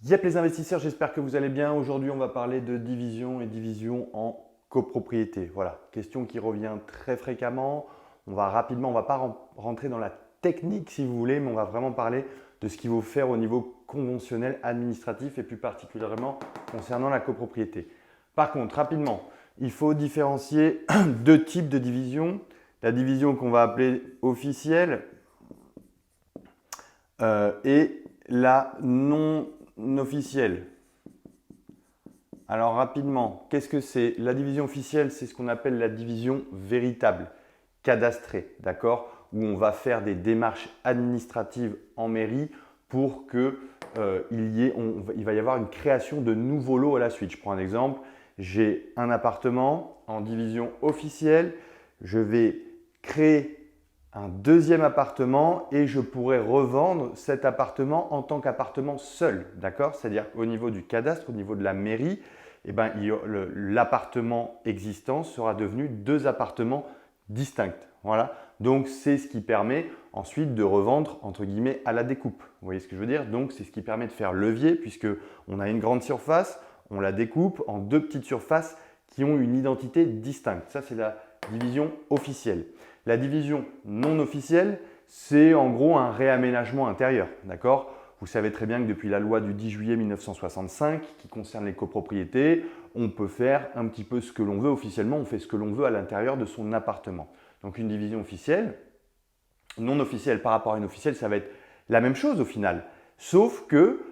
Yep les investisseurs, j'espère que vous allez bien. Aujourd'hui, on va parler de division et division en copropriété. Voilà, question qui revient très fréquemment. On va rapidement, on ne va pas rentrer dans la technique si vous voulez, mais on va vraiment parler de ce qu'il faut faire au niveau conventionnel, administratif et plus particulièrement concernant la copropriété. Par contre, rapidement, il faut différencier deux types de divisions. La division qu'on va appeler officielle et la non officielle. Alors rapidement, qu'est-ce que c'est? La division officielle, c'est ce qu'on appelle la division véritable, cadastrée, d'accord? Où on va faire des démarches administratives en mairie pour que il va y avoir une création de nouveaux lots à la suite. Je prends un exemple, j'ai un appartement en division officielle, je vais créer un deuxième appartement et je pourrais revendre cet appartement en tant qu'appartement seul, d'accord? C'est-à-dire au niveau du cadastre, au niveau de la mairie, eh ben, l'appartement existant sera devenu deux appartements distincts. Voilà. Donc c'est ce qui permet ensuite de revendre entre guillemets à la découpe. Vous voyez ce que je veux dire? Donc c'est ce qui permet de faire levier puisque on a une grande surface, on la découpe en deux petites surfaces qui ont une identité distincte. Ça c'est la division officielle. La division non officielle, c'est en gros un réaménagement intérieur, d'accord? Vous savez très bien que depuis la loi du 10 juillet 1965 qui concerne les copropriétés, on peut faire un petit peu ce que l'on veut officiellement, on fait ce que l'on veut à l'intérieur de son appartement. Donc une division officielle, non officielle par rapport à une officielle, ça va être la même chose au final, sauf que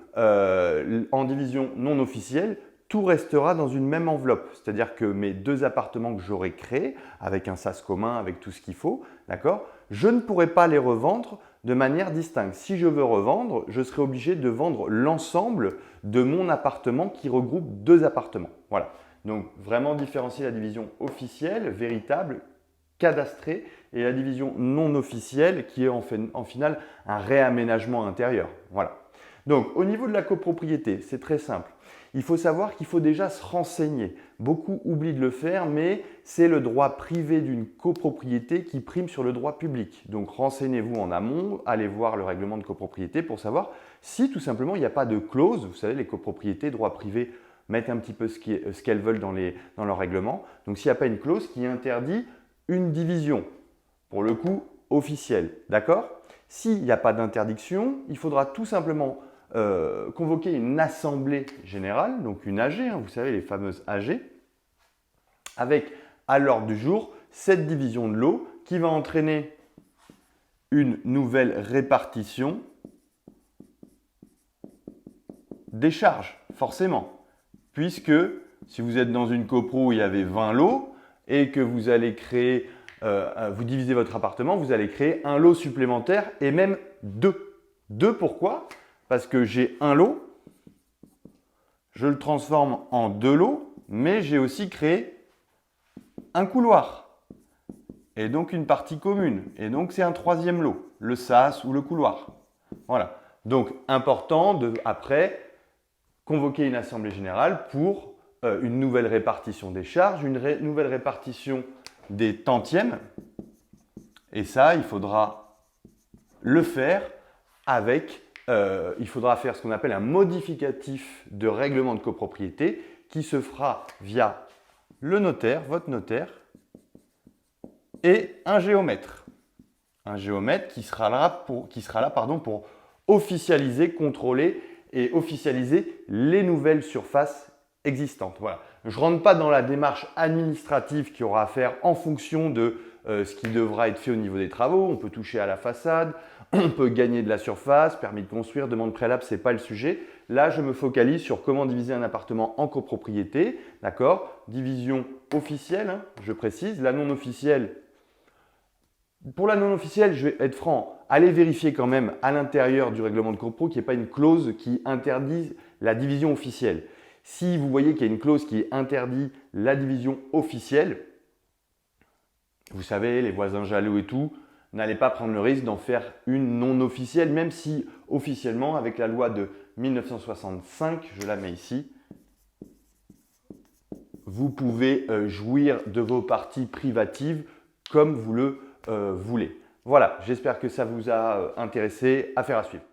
en division non officielle, tout restera dans une même enveloppe. C'est-à-dire que mes deux appartements que j'aurai créés, avec un sas commun, avec tout ce qu'il faut, d'accord, je ne pourrai pas les revendre de manière distincte. Si je veux revendre, je serai obligé de vendre l'ensemble de mon appartement qui regroupe deux appartements. Voilà. Donc vraiment différencier la division officielle, véritable, cadastrée, et la division non officielle qui est en final un réaménagement intérieur. Voilà. Donc au niveau de la copropriété, c'est très simple. Il faut savoir qu'il faut déjà se renseigner. Beaucoup oublient de le faire, mais c'est le droit privé d'une copropriété qui prime sur le droit public. Donc renseignez-vous en amont, allez voir le règlement de copropriété pour savoir si tout simplement il n'y a pas de clause. Vous savez, les copropriétés, droit privé, mettent un petit peu ce qu'elles veulent dans leur règlement. Donc s'il n'y a pas une clause qui interdit une division, pour le coup officielle, d'accord? S'il n'y a pas d'interdiction, il faudra tout simplement convoquer une assemblée générale, donc une AG, vous savez les fameuses AG, avec à l'ordre du jour cette division de lot qui va entraîner une nouvelle répartition des charges, forcément. Puisque si vous êtes dans une copro où il y avait 20 lots et que vous allez créer, vous divisez votre appartement, vous allez créer un lot supplémentaire et même deux. Deux pourquoi? Parce que j'ai un lot, je le transforme en deux lots, mais j'ai aussi créé un couloir et donc une partie commune. Et donc c'est un troisième lot, le sas ou le couloir. Voilà. Donc important de après convoquer une assemblée générale pour une nouvelle répartition des charges, une nouvelle répartition des tantièmes. Et ça, il faudra le faire avec il faudra faire ce qu'on appelle un modificatif de règlement de copropriété qui se fera via le notaire, votre notaire, et un géomètre. Un géomètre qui sera là pour officialiser, contrôler et officialiser les nouvelles surfaces existantes. Voilà. Je ne rentre pas dans la démarche administrative qu'il y aura à faire en fonction de ce qui devra être fait au niveau des travaux. On peut toucher à la façade, on peut gagner de la surface, permis de construire, demande préalable, ce n'est pas le sujet. Là, je me focalise sur comment diviser un appartement en copropriété. D'accord? Division officielle, hein, je précise. La non officielle, pour la non officielle, je vais être franc, allez vérifier quand même à l'intérieur du règlement de copro qu'il n'y ait pas une clause qui interdise la division officielle. Si vous voyez qu'il y a une clause qui interdit la division officielle, vous savez, les voisins jaloux et tout, n'allez pas prendre le risque d'en faire une non officielle, même si officiellement, avec la loi de 1965, je la mets ici, vous pouvez jouir de vos parties privatives comme vous le voulez. Voilà, j'espère que ça vous a intéressé. Affaire à suivre.